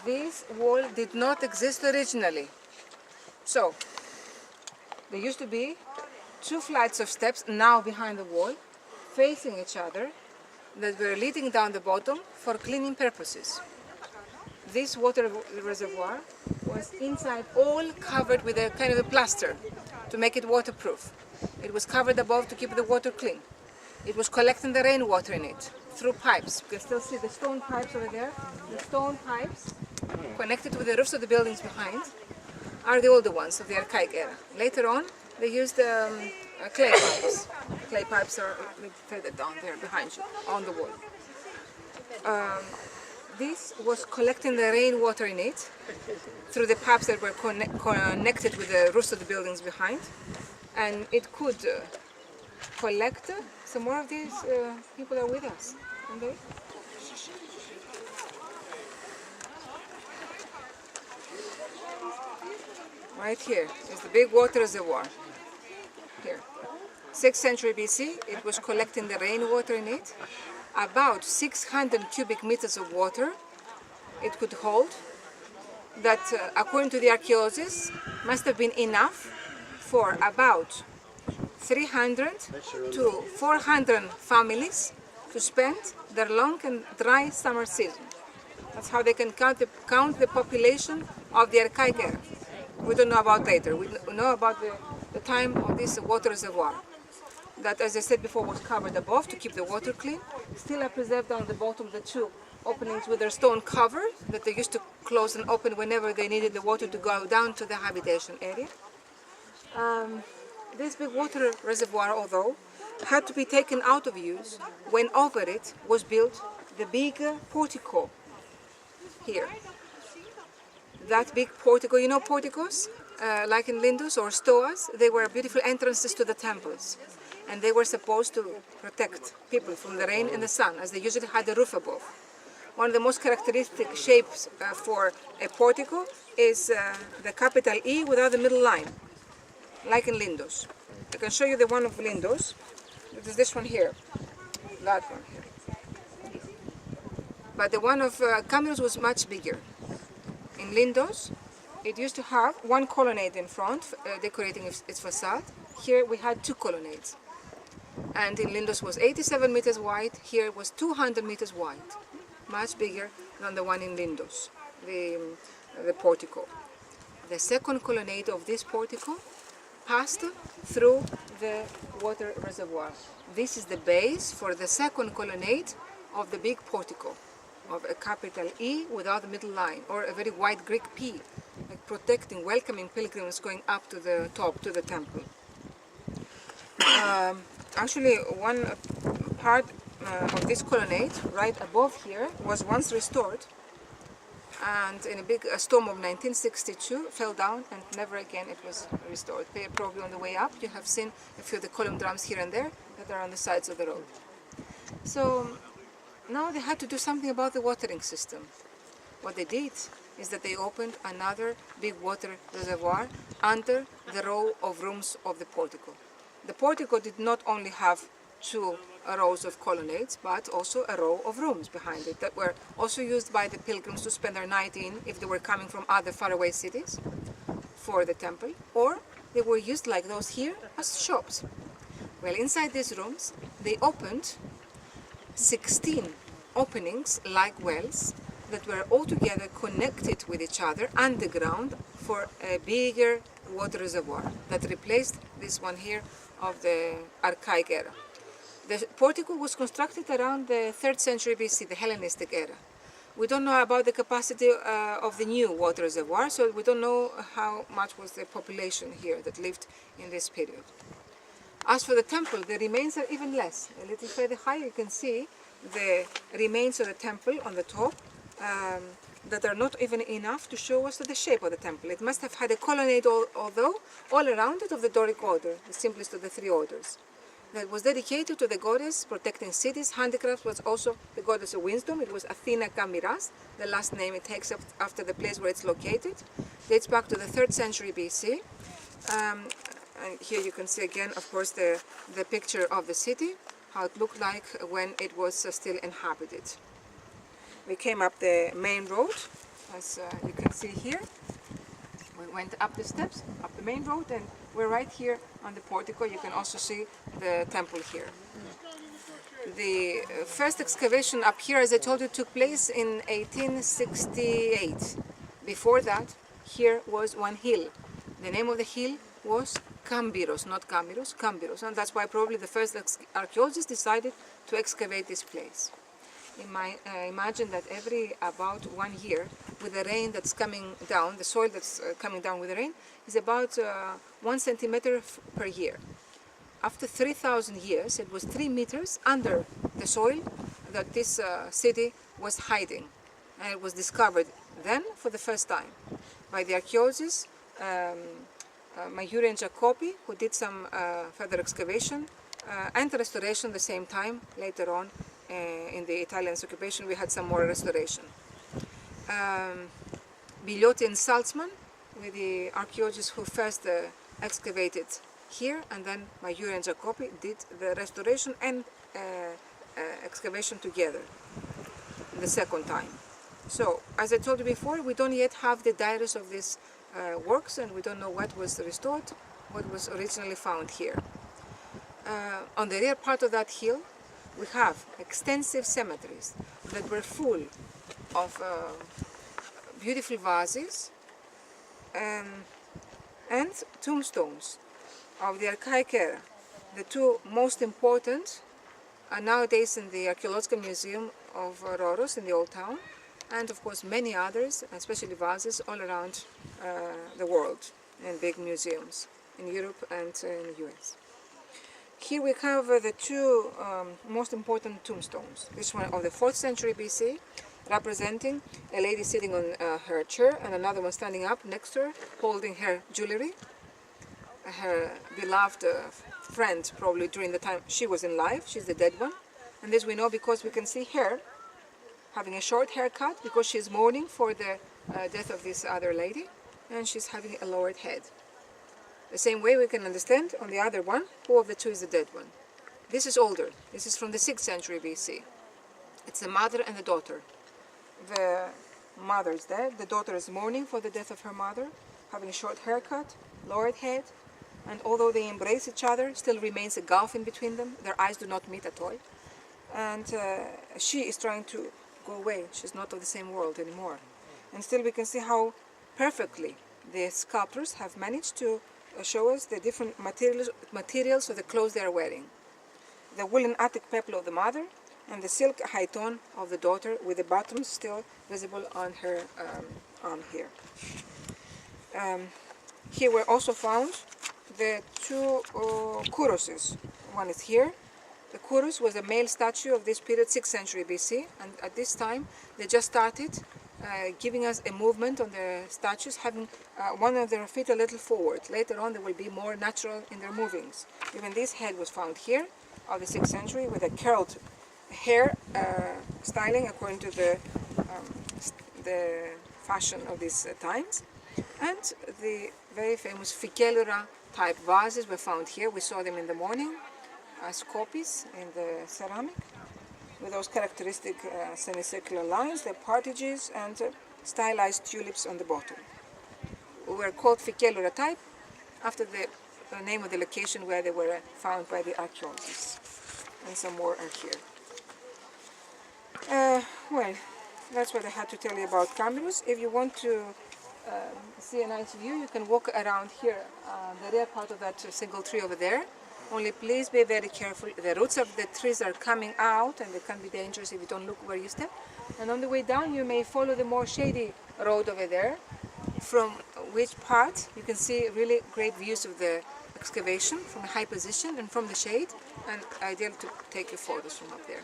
this wall did not exist originally. So, there used to be two flights of steps now behind the wall, facing each other, that were leading down the bottom for cleaning purposes. This water reservoir was inside all covered with a kind of a plaster to make it waterproof. It was covered above to keep the water clean. It was collecting the rainwater in it through pipes. You can still see the stone pipes over there. The stone pipes connected with the roofs of the buildings behind are the older ones of the archaic era. Later on, they used clay pipes. Clay pipes are further down there behind you, on the wall. This was collecting the rainwater in it through the pipes that were connected with the roofs of the buildings behind, and it could collect. Some more of these people are with us, aren't they? Right here is the big water reservoir. Here, 6th century BC, it was collecting the rainwater in it. About 600 cubic meters of water it could hold, that according to the archaeologists must have been enough for about 300 to 400 families to spend their long and dry summer season. That's how they can count the population of the archaic era. We don't know about later. We know about the time of this water reservoir, that, as I said before, was covered above to keep the water clean. Still are preserved on the bottom the two openings with their stone cover that they used to close and open whenever they needed the water to go down to the habitation area. This big water reservoir, although, had to be taken out of use when over it was built the bigger portico here. That big portico, you know porticos, like in Lindus or stoas, they were beautiful entrances to the temples. And they were supposed to protect people from the rain and the sun, as they usually had a roof above. One of the most characteristic shapes for a portico is the capital E without the middle line, like in Lindus. I can show you the one of Lindus. It is this one here, that one here. But the one of Kameiros was much bigger. In Lindus, it used to have one colonnade in front, decorating its facade. Here we had two colonnades. And in Lindus was 87 meters wide, here it was 200 meters wide. Much bigger than the one in Lindus, the portico. The second colonnade of this portico passed through the water reservoir. This is the base for the second colonnade of the big portico, of a capital E without the middle line, or a very wide Greek P, like protecting, welcoming pilgrims going up to the top, to the temple. Actually, one part of this colonnade, right above here, was once restored, and in a big storm of 1962 fell down, and never again it was restored. Probably on the way up you have seen a few of the column drums here and there that are on the sides of the road. So now they had to do something about the watering system. What they did is that they opened another big water reservoir under the row of rooms of the portico. The portico did not only have two rows of colonnades, but also a row of rooms behind it that were also used by the pilgrims to spend their night in if they were coming from other faraway cities for the temple, or they were used like those here as shops. Well, inside these rooms, they opened 16 openings like wells that were altogether connected with each other underground for a bigger water reservoir that replaced this one here of the archaic era. The portico was constructed around the 3rd century BC, the Hellenistic era. We don't know about the capacity of the new water reservoir, so we don't know how much was the population here that lived in this period. As for the temple, the remains are even less. A little further higher you can see the remains of the temple on the top that are not even enough to show us the shape of the temple. It must have had a colonnade, although all around it of the Doric order, the simplest of the three orders, that was dedicated to the goddess protecting cities. Handicraft was also the goddess of wisdom. It was Athena Kameiros, the last name it takes after the place where it's located. Dates back to the 3rd century BC. And here you can see again, of course, the picture of the city, how it looked like when it was still inhabited. We came up the main road as you can see here. We went up the steps, up the main road, and we're right here on the portico. You can also see the temple here. The first excavation up here, as I told you, took place in 1868. Before that, here was one hill. The name of the hill was Kameiros, not Kameiros, Kameiros, and that's why probably the first archaeologists decided to excavate this place. Imagine that every about 1 year, with the rain that's coming down, the soil that's coming down with the rain, is about 1 centimeter per year. After 3,000 years, it was 3 meters under the soil that this city was hiding. And it was discovered then for the first time by the archaeologists, Mayuri and Jacobi, who did some further excavation and restoration at the same time. Later on, in the Italian occupation, we had some more restoration. Bigliotti and Salzman were the archaeologists who first excavated here, and then Mayuri and Jacobi did the restoration and excavation together the second time. So, as I told you before, we don't yet have the diaries of these works, and we don't know what was restored, what was originally found here. On the rear part of that hill, we have extensive cemeteries that were full of beautiful vases and tombstones of the archaic era. The two most important are nowadays in the Archaeological Museum of Rhodes in the Old Town, and of course many others, especially vases, all around the world in big museums in Europe and in the US. Here we have the two most important tombstones. This one of the 4th century BC, representing a lady sitting on her chair and another one standing up next to her, holding her jewelry, her beloved friend probably during the time she was in life. She's the dead one. And this we know because we can see her having a short haircut because she's mourning for the death of this other lady, and she's having a lowered head. The same way we can understand on the other one who of the two is the dead one. This is older. This is from the 6th century BC. It's the mother and the daughter. The mother is dead. The daughter is mourning for the death of her mother, having a short haircut, lowered head, and although they embrace each other, still remains a gulf in between them. Their eyes do not meet at all. And she is trying to go away. She's not of the same world anymore. And still we can see how perfectly the sculptors have managed to show us the different materials of the clothes they are wearing. The woolen Attic peplum of the mother and the silk haiton of the daughter, with the buttons still visible on her arm here. Here were also found the two kouroses. One is here. The kouros was a male statue of this period, 6th century BC, and at this time they just started giving us a movement on the statues, having one of their feet a little forward. Later on they will be more natural in their movings. Even this head was found here of the 6th century with a curled hair styling according to the fashion of these times. And the very famous Ficellura type vases were found here. We saw them in the morning as copies in the ceramic, with those characteristic semicircular lines, the partages and stylized tulips on the bottom. We were called Ficellura type after the name of the location where they were found by the archaeologists. And some more are here. Well, that's what I had to tell you about Kameiros. If you want to see a nice view, you can walk around here, the rear part of that single tree over there. Only please be very careful. The roots of the trees are coming out and they can be dangerous if you don't look where you step. And on the way down you may follow the more shady road over there, from which part you can see really great views of the excavation from a high position and from the shade, and ideal to take your photos from up there.